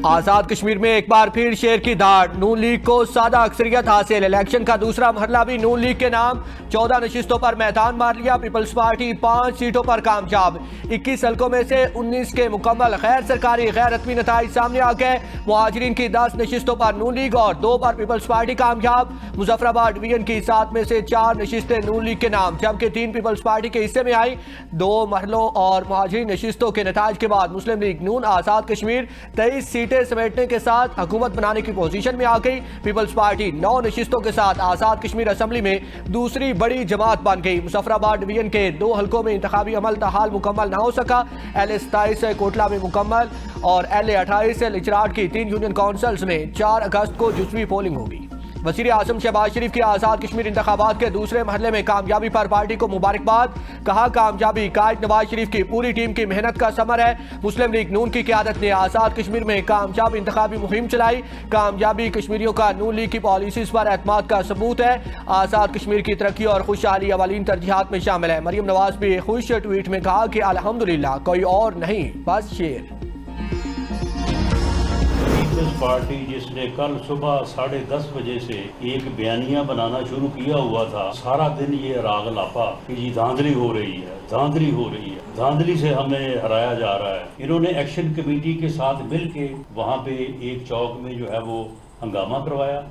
آزاد کشمیر میں ایک بار پھر شیر کی دھاڑ، نون لیگ کو سادہ اکثریت حاصل، الیکشن کا دوسرا مرحلہ بھی نون لیگ کے نام، 14 نشستوں پر میدان مار لیا، پیپلز پارٹی 5 سیٹوں پر کامیاب، 21 حلقوں میں سے 19 کے مکمل غیر سرکاری غیر حتمی نتائج سامنے آ گئے، مہاجرین کی 10 نشستوں پر نون لیگ اور 2 پر پیپلز پارٹی کامیاب، مظفر آباد ڈویژن کی 7 میں سے 4 نشستیں نون لیگ کے نام جبکہ 3 پیپلز پارٹی کے حصے میں آئی، 2 مرحلوں اور مہاجرین نشستوں کے نتائج کے بعد مسلم لیگ نون آزاد کشمیر 23 سیٹیں سمیٹنے کے ساتھ حکومت بنانے کی پوزیشن میں آ گئی، پیپلز پارٹی 9 نشستوں کے ساتھ آزاد کشمیر اسمبلی میں دوسری بڑی جماعت بن گئی، مظفر آباد ڈویژن کے 2 حلقوں میں انتخابی عمل تاحال مکمل نہ ہو سکا، ایل 27 سے کوٹلہ میں مکمل اور ایل 28 سے لچراٹ کی 3 یونین کونسلز میں 4 اگست کو جزوی پولنگ ہوگی۔ وزیر اعظم شہباز شریف کی آزاد کشمیر انتخابات کے دوسرے مرحلے میں کامیابی پر پارٹی کو مبارکباد، کہا کامیابی قائد نواز شریف کی پوری ٹیم کی محنت کا ثمر ہے، مسلم لیگ نون کی قیادت نے آزاد کشمیر میں کامیاب انتخابی مہم چلائی، کامیابی کشمیریوں کا نون لیگ کی پالیسیز پر اعتماد کا ثبوت ہے، آزاد کشمیر کی ترقی اور خوشحالی اولین ترجیحات میں شامل ہے۔ مریم نواز بھی خوش ٹویٹ میں کہا کہ الحمدللہ کوئی اور نہیں بس شیر۔ پیپلز پارٹی جس نے کل صبح 10:30 بجے سے ایک بیانیہ بنانا شروع کیا ہوا تھا، سارا دن یہ راگ لاپا کہ جی دھاندلی ہو رہی ہے، دھاندلی ہو رہی ہے، دھاندلی سے ہمیں ہرایا جا رہا ہے۔ انہوں نے ایکشن کمیٹی کے ساتھ مل کے وہاں پہ ایک چوک میں جو ہے وہ ہنگامہ کروایا،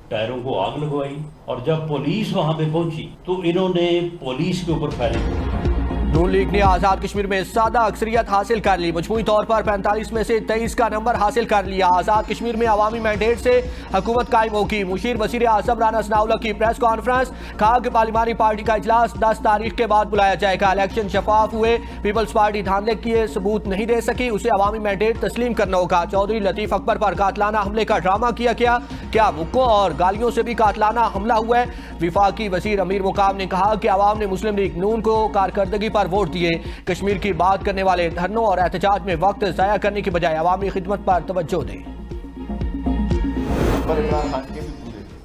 ٹائروں کو آگ لگوائی، اور جب پولیس وہاں پہ پہنچی تو انہوں نے پولیس کے اوپر فائرنگ کی۔ نون لیگ نے آزاد کشمیر میں سادہ اکثریت حاصل کر لی، مجموعی طور پر 45 میں سے 23 کا نمبر حاصل کر لیا، آزاد کشمیر میں عوامی مینڈیٹ سے حکومت قائم ہوگی، مشیر وزیر اعظم رانا ثناء اللہ کی پریس کانفرنس، کہا کہ پارلیمانی پارٹی کا اجلاس 10 تاریخ کے بعد بلایا جائے گا، الیکشن شفاف ہوئے، پیپلز پارٹی دھاندلی کیے ثبوت نہیں دے سکی، اسے عوامی مینڈیٹ تسلیم کرنا ہوگا، چودھری لطیف اکبر پر قاتلانہ حملے کا ڈرامہ کیا گیا، کیا مکوں اور گالیوں سے بھی قاتلانہ حملہ ہوا ہے؟ وفاقی وزیر امیر مقام نے کہا کہ عوام نے مسلم لیگ نون کو کارکردگی پر ووٹ دیے، کشمیر کی بات کرنے والے دھرنوں اور احتجاج میں وقت ضائع کرنے کی بجائے عوامی خدمت پر توجہ دیں۔ عمران خان کے بھی پورے تھے،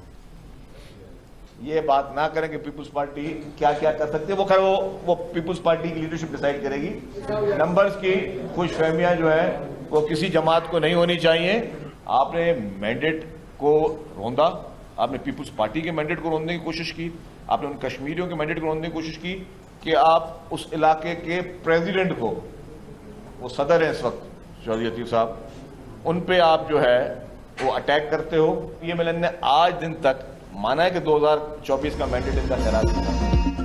یہ بات نہ کریں کہ پیپلز پارٹی کیا کیا کر سکتے ہیں، وہ خیر وہ پیپلز پارٹی کی لیڈرشپ ڈیسائیڈ کرے گی۔ نمبرز کی خوش فہمیاں جو ہے وہ کسی جماعت کو نہیں ہونی چاہیے۔ آپ نے مینڈیٹ کو روندا، آپ نے پیپلز پارٹی کے مینڈیٹ کو روندنے کی کوشش کی، آپ نے ان کشمیریوں کے مینڈیٹ کو روندنے کی کوشش کی کہ آپ اس علاقے کے پریزیڈنٹ کو، وہ صدر ہیں اس وقت چودھری لطیف صاحب، ان پہ آپ جو ہے وہ اٹیک کرتے ہو۔ پی ایم ایل این نے آج دن تک مانا ہے کہ 2024 کا مینڈیٹ ان کا خیرات کیا۔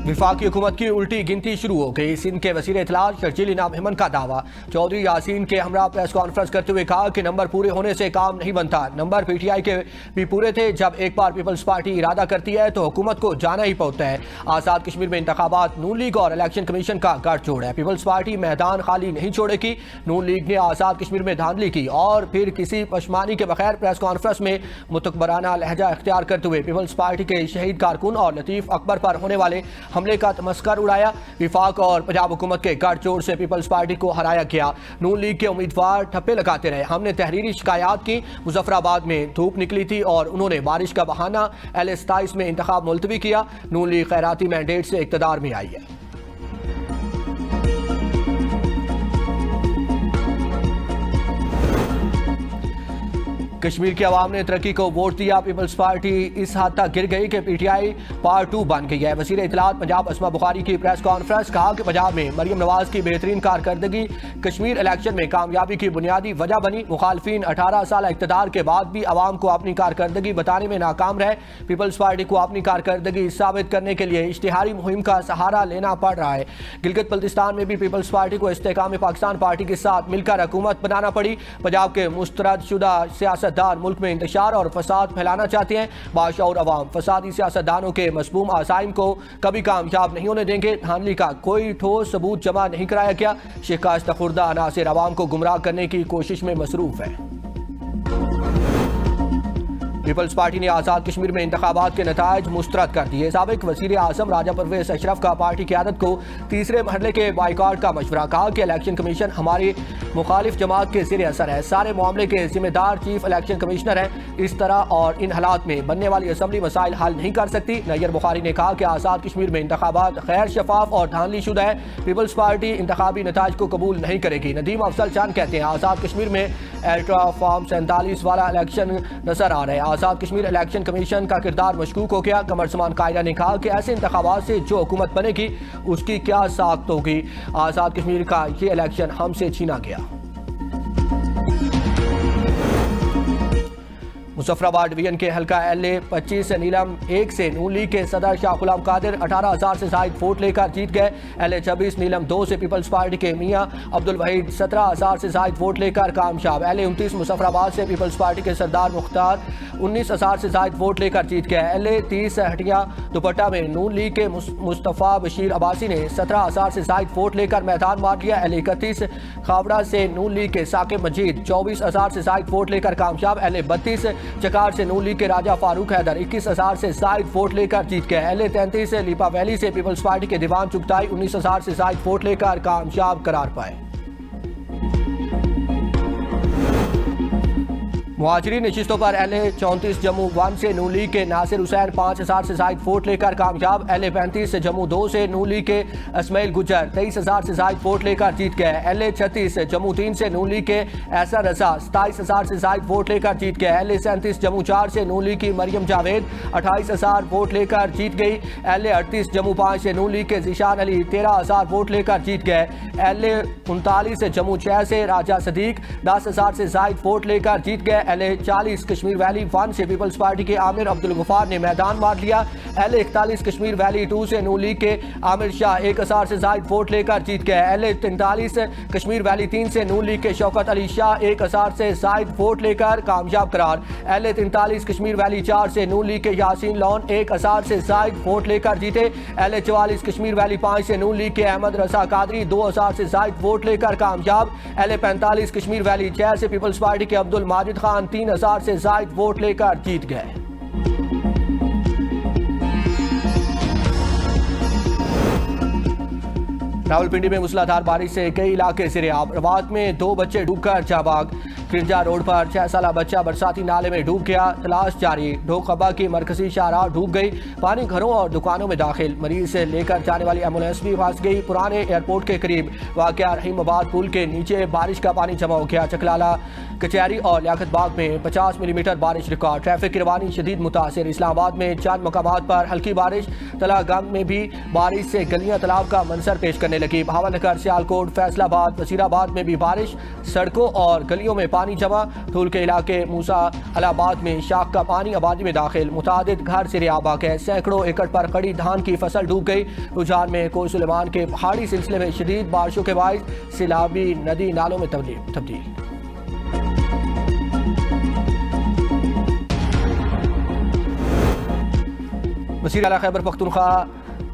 وفاقی حکومت کی الٹی گنتی شروع ہو گئی، سندھ کے وزیر اطلاعات شرجیل انعام ہیمن کا دعویٰ، چودھری یاسین کے ہمراہ پریس کانفرنس کرتے ہوئے کہا کہ نمبر پورے ہونے سے کام نہیں بنتا، نمبر پی ٹی آئی کے بھی پورے تھے، جب ایک بار پیپلز پارٹی ارادہ کرتی ہے تو حکومت کو جانا ہی پڑتا ہے، آزاد کشمیر میں انتخابات نون لیگ اور الیکشن کمیشن کا گٹھ جوڑ ہے، پیپلز پارٹی میدان خالی نہیں چھوڑے گی، نون لیگ نے آزاد کشمیر میں دھاندلی کی اور پھر کسی پشمانی کے بغیر پریس کانفرنس میں متکبرانہ لہجہ اختیار کرتے ہوئے پیپلز پارٹی کے شہید کارکن اور لطیف اکبر پر ہونے والے حملے کا تمسخر اڑایا، وفاق اور پنجاب حکومت کے گٹھ جوڑ سے پیپلز پارٹی کو ہرایا گیا، نون لیگ کے امیدوار ٹھپے لگاتے رہے، ہم نے تحریری شکایات کی، مظفر آباد میں دھوپ نکلی تھی اور انہوں نے بارش کا بہانہ ایل 27 میں انتخاب ملتوی کیا، نون لیگ خیراتی مینڈیٹ سے اقتدار میں آئی ہے۔ کشمیر کے عوام نے ترقی کو ووٹ دیا، پیپلز پارٹی اس حد تک گر گئی کہ پی ٹی آئی پارٹ 2 بن گئی ہے، وزیر اطلاعات پنجاب اسما بخاری کی پریس کانفرنس، کہا کہ پنجاب میں مریم نواز کی بہترین کارکردگی کشمیر الیکشن میں کامیابی کی بنیادی وجہ بنی، مخالفین 18 سالہ اقتدار کے بعد بھی عوام کو اپنی کارکردگی بتانے میں ناکام رہے، پیپلز پارٹی کو اپنی کارکردگی ثابت کرنے کے لیے اشتہاری مہم کا سہارا لینا پڑ رہا ہے، گلگت بلتستان میں بھی پیپلز پارٹی کو استحکام پاکستان پارٹی کے ساتھ مل کر حکومت بنانا پڑی، پنجاب کے مسترد شدہ سیاست دان ملک میں انتشار اور فساد پھیلانا چاہتے ہیں، باشعور عوام فسادی سیاستدانوں کے مسموم عزائم کو کبھی کامیاب نہیں ہونے دیں گے، دھاندلی کا کوئی ٹھوس ثبوت جمع نہیں کرایا گیا، شکست خوردہ عناصر عوام کو گمراہ کرنے کی کوشش میں مصروف ہے۔ پیپلز پارٹی نے آزاد کشمیر میں انتخابات کے نتائج مسترد کر دیے. سابق وزیر اعظم راجہ پرویز اشرف کا پارٹی قیادت کو تیسرے مرحلے کے بائیکاٹ کا مشورہ. کہا کہ الیکشن کمیشن ہماری مخالف جماعت کے زیر اثر ہے. سارے معاملے کے ذمہ دار چیف الیکشن کمشنر ہیں. اس طرح اور ان حالات میں بننے والی اسمبلی مسائل حل نہیں کر سکتی. نیر بخاری نے کہا کہ آزاد کشمیر میں انتخابات غیر شفاف اور دھاندلی شدہ ہے. پیپلز پارٹی انتخابی نتائج کو قبول نہیں کرے گی. ندیم افضل چاند کہتے ہیں آزاد کشمیر میں الٹرا فارم 47 والا الیکشن نظر آ رہا ہے. آزاد کشمیر الیکشن کمیشن کا کردار مشکوک ہو گیا. قمر سمان قائدہ نے کہا کہ ایسے انتخابات سے جو حکومت بنے گی اس کی کیا ساخت ہوگی. آزاد کشمیر کا یہ الیکشن ہم سے چھینا گیا. مظفرآباد ڈویژن کے حلقہ ایل اے 25 نیلم 1 سے نون لیگ کے صدر شاہ غلام قادر 18,000 سے زائد ووٹ لے کر جیت گئے. ایل اے 26 نیلم 2 سے پیپلز پارٹی کے میاں عبد الوحید 17,000 سے زائد ووٹ لے کر کامیاب. ایل اے 29 مظفرآباد سے پیپلز پارٹی کے سردار مختار 19,000 سے زائد ووٹ لے کر جیت گئے. ایل اے 30 ہٹیا دوپٹہ میں نون لیگ کے مصطفیٰ بشیر عباسی نے 17,000 سے زائد ووٹ لے کر میدان مار لیا. ایل اے 31 کھاوڑہ سے نون لیگ کے ثاقب مجید 24,000 سے زائد ووٹ لے کر کامیاب. ایل اے 32 چکار سے نون لیگ کے راجہ فاروق حیدر 21,000 سے زائد ووٹ لے کر جیت گئے. ایل اے 33 سے لیپا ویلی سے پیپلز پارٹی کے دیوان چغتائی 19,000 سے زائد ووٹ لے کر کامیاب قرار پائے. مہاجرین نشستوں پر ایل اے 34 جموں 1 سے نون لیگ کے ناصر حسین 5,000 سے زائد ووٹ لے کر کامیاب. ایل اے 35 سے جموں 2 سے نون لیگ کے اسماعیل گجر 23,000 سے زائد ووٹ لے کر جیت گئے. ایل اے 36 جموں 3 سے نون لیگ کے ایسر رضا 27,000 سے زائد ووٹ لے کر جیت گئے. ایل اے 37 جموں 4 سے نون لیگ کی مریم جاوید 28,000 ووٹ لے کر جیت گئی. ایل اے 38 جموں 5 سے نون لیگ کے ذیشان علی 13,000 ووٹ لے کر جیت گئے. ایل اے 39 جموں 6 سے راجہ صدیق 10,000 سے زائد ووٹ لے کر جیت گئے. ایل اے 40 کشمیر ویلی 1 سے پیپلز پارٹی کے عامر عبدالغفار نے میدان مار لیا. ایل اے 41 کشمیر ویلی 2 سے نون لیگ کے عامر شاہ 1,000 سے زائد ووٹ لے کر جیت گئے. ایل اے 43 کشمیر ویلی 3 سے نون لیگ کے شوکت علی شاہ 1,000 سے زائد ووٹ لے کر کامیاب قرار. ایل اے 43 کشمیر ویلی 4 سے نون لیگ کے یاسین لون 1,000 سے زائد ووٹ لے کر جیتے. ایل اے 44 کشمیر ویلی 5 سے نون لیگ کے احمد رضا قادری 2,000 سے زائد ووٹ لے کر کامیاب. ایل اے 45 کشمیر ویلی 6 سے پیپلز پارٹی کے عبد الماجد خان 3,000 سے زائد ووٹ لے کر جیت گئے. راولپنڈی میں موسلادھار بارش سے کئی علاقے زیر آب. روات میں 2 بچے ڈوب کر جاں بحق. کرنجا روڈ پر 6 سالہ بچہ برساتی نالے میں ڈوب گیا. تلاش جاری. ڈھوک قبا کی مرکزی شاہراہ ڈوب گئی. پانی گھروں اور دکانوں میں داخل. مریض سے لے کر جانے والی ایمبولینس بھی پھنس گئی. پرانے ایئرپورٹ کے قریب واقع رحیم آباد پل کے نیچے بارش کا پانی جمع ہو گیا. چکلالہ کچہری اور لیاقت باغ میں 50 ملی میٹر بارش ریکارڈ. ٹریفک کی روانی شدید متاثر. اسلام آباد میں چند مقامات پر ہلکی بارش. تلا گنگ میں بھی بارش سے گلیاں تالاب کا منظر پیش کرنے لگی. بھاونگر سیالکوٹ فیصل آباد وزیر آباد میں بھی بارش. سڑکوں اور گلیوں میں پانی جمع. دھول کے علاقے موسیٰ الہباد میں شاخ کا پانی آبادی میں داخل. متعدد گھر زیر آب ہے. سینکڑوں ایکڑ پر کڑی دھان کی فصل ڈوب گئی. رجحان میں کوہ سلیمان کے پہاڑی سلسلے میں شدید بارشوں کے باعث سیلابی ندی نالوں میں تبدیل. وزیر اعلیٰ خیبر پختونخوا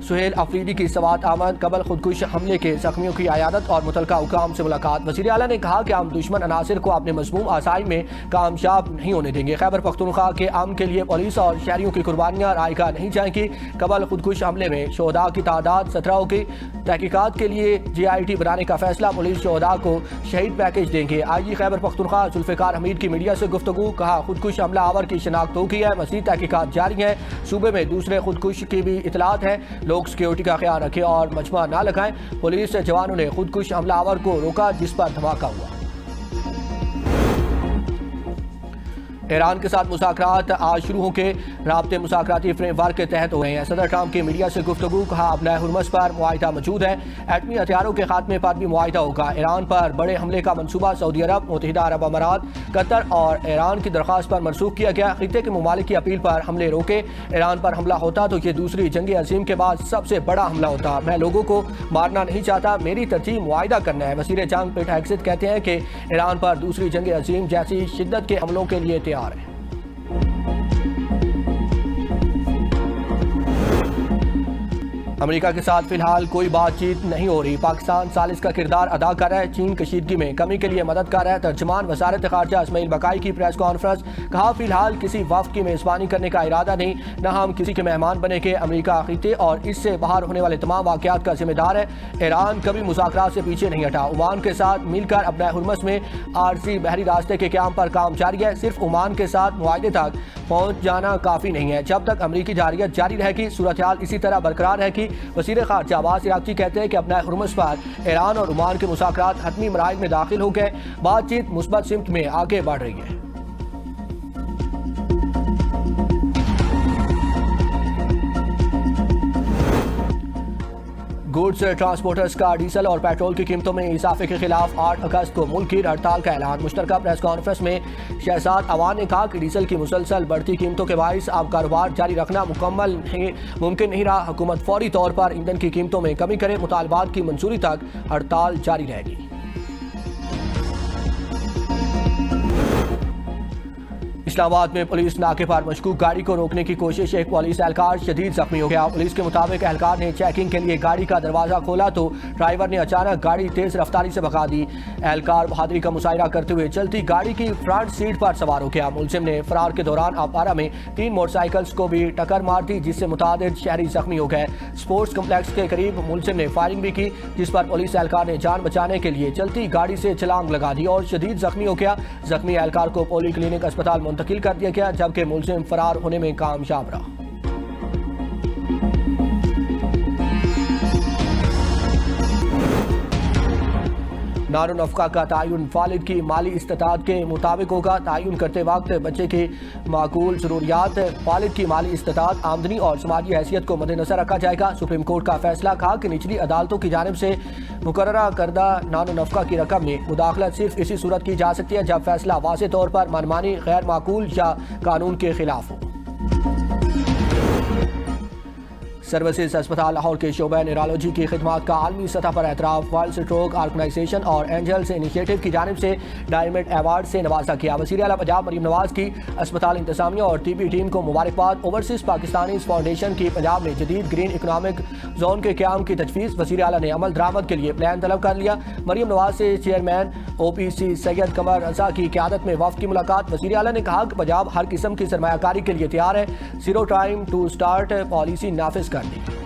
سہیل افریدی کی سوات آمد. قبل خودکش حملے کے زخمیوں کی عیادت اور متعلقہ حکام سے ملاقات. وزیر اعلیٰ نے کہا کہ ہم دشمن عناصر کو اپنے مذموم آسائی میں کامیاب نہیں ہونے دیں گے. خیبر پختونخوا کے امن کے لیے پولیس اور شہریوں کی قربانیاں رائے گاہ نہیں جائیں گی. قبل خودکش حملے میں شہداء کی تعداد 17 ہوگی. تحقیقات کے لیے GIT بنانے کا فیصلہ. پولیس شہداء کو شہید پیکج دیں گے. IG خیبر پختونخوا ذوالفقار حمید کی میڈیا سے گفتگو. کہا خودکش حملہ آور کی شناخت ہو گئی ہے. مزید تحقیقات جاری ہیں. صوبے میں دوسرے خودکش کی بھی اطلاعات ہیں. لوگ سیکیورٹی کا خیال رکھیں اور مجمع نہ لگائیں. پولیس جوانوں نے خودکش حملہ آور کو روکا جس پر دھماکہ ہوا. ایران کے ساتھ مذاکرات آج شروع ہوں کے. رابطے مذاکراتی فریم ورک کے تحت ہو رہے ہیں. صدر ٹرمپ کی میڈیا سے گفتگو. کہا ابنائے ہرمز پر معاہدہ موجود ہے. ایٹمی ہتھیاروں کے خاتمے پر بھی معاہدہ ہوگا. ایران پر بڑے حملے کا منصوبہ سعودی عرب، متحدہ عرب امارات، قطر اور ایران کی درخواست پر منسوخ کیا گیا. خطے کے ممالک کی اپیل پر حملے روکے. ایران پر حملہ ہوتا تو یہ دوسری جنگ عظیم کے بعد سب سے بڑا حملہ ہوتا. میں لوگوں کو مارنا نہیں چاہتا. میری ترجیح معاہدہ کرنا ہے. وزیر جنگ پیٹ ہیگسیت کہتے ہیں کہ ایران پر دوسری جنگ عظیم جیسی شدت کے حملوں کے لیے تیار ہے. امریکہ کے ساتھ فی الحال کوئی بات چیت نہیں ہو رہی. پاکستان ثالث کا کردار ادا کر رہا ہے. چین کشیدگی میں کمی کے لیے مدد کر رہا ہے. ترجمان وزارت خارجہ اسماعیل بقائی کی پریس کانفرنس. کہا فی الحال کسی وفد کی میزبانی کرنے کا ارادہ نہیں, نہ ہم کسی کے مہمان بنے کے. امریکہ خطے اور اس سے باہر ہونے والے تمام واقعات کا ذمہ دار ہے. ایران کبھی مذاکرات سے پیچھے نہیں ہٹا. عمان کے ساتھ مل کر اپنا ہرمز میں عارضی بحری راستے کے قیام پر کام جاری ہے. صرف عمان کے ساتھ معاہدے تک پہنچ جانا کافی نہیں ہے. جب تک امریکی جارحیت جاری رہے گی, صورتحال اسی طرح برقرار رہے گی. وزیر خارجہ عباس عراقچی کہتے ہیں کہ اپنا ہرمز پر ایران اور عمان کے مذاکرات حتمی مراحل میں داخل ہو گئے. بات چیت مثبت سمت میں آگے بڑھ رہی ہے. گوڈز ٹرانسپورٹرز کا ڈیزل اور پیٹرول کی قیمتوں میں اضافے کے خلاف 8 اگست کو ملک کی ہڑتال کا اعلان. مشترکہ پریس کانفرنس میں شہزاد اوان نے کہا کہ ڈیزل کی مسلسل بڑھتی قیمتوں کے باعث اب کاروبار جاری رکھنا ممکن نہیں رہا. حکومت فوری طور پر ایندھن کی قیمتوں میں کمی کرے. مطالبات کی منظوری تک ہڑتال جاری رہے گی. اسلام آباد میں پولیس ناکے پر مشکوک گاڑی کو روکنے کی کوشش. ایک پولیس اہلکار شدید زخمی ہو گیا. پولیس کے مطابق اہلکار نے چیکنگ کے لیے گاڑی کا دروازہ کھولا تو ڈرائیور نے اچانک گاڑی تیز رفتاری سے بھگا دی. اہلکار بہادری کا مظاہرہ کرتے ہوئے چلتی گاڑی کی فرنٹ سیٹ پر سوار ہو گیا. ملزم نے فرار کے دوران آپارہ میں 3 موٹر سائیکلز کو بھی ٹکر مار دی, جس سے متعدد شہری زخمی ہو گئے. سپورٹس کمپلیکس کے قریب ملزم نے فائرنگ بھی کی, جس پر پولیس اہلکار نے جان بچانے کے لیے چلتی گاڑی سے چھلانگ لگا دی اور شدید زخمی ہو گیا. زخمی اہلکار کو پولی کلینک اسپتال منتقل کر دیا گیا, جبکہ ملزم فرار ہونے میں کامیاب رہا. نان و نفقہ کا تعین والد کی مالی استطاعت کے مطابق ہوگا. تعین کرتے وقت بچے کی معقول ضروریات, والد کی مالی استطاعت, آمدنی اور سماجی حیثیت کو مد نظر رکھا جائے گا. سپریم کورٹ کا فیصلہ. کہا کہ نچلی عدالتوں کی جانب سے مقررہ کردہ نان و نفقہ کی رقم میں مداخلت صرف اسی صورت کی جا سکتی ہے جب فیصلہ واضح طور پر منمانی, غیر معقول یا قانون کے خلاف ہو. سروسز اسپتال لاہور کے شعبہ نیورولوجی کی خدمات کا عالمی سطح پر اعتراف. ورلڈ اسٹروک آرگنائزیشن اور اینجلز انیشیٹو کی جانب سے ڈائمنڈ ایوارڈ سے نوازا گیا. وزیر اعلیٰ پنجاب مریم نواز کی اسپتال انتظامیہ اور طبی ٹیم کو مبارکباد. اوورسیز پاکستانیز فاؤنڈیشن کی پنجاب میں جدید گرین اکنامک زون کے قیام کی تجویز. وزیر اعلیٰ نے عمل درآمد کے لیے پلان طلب کر لیا. مریم نواز سے چیئرمین OPC سید قمر رضا کی قیادت میں وفد کی ملاقات. وزیر اعلیٰ نے کہا کہ پنجاب ہر قسم کی سرمایہ کاری کے لیے تیار ہے. Zero time to start policy نافذ کر دی.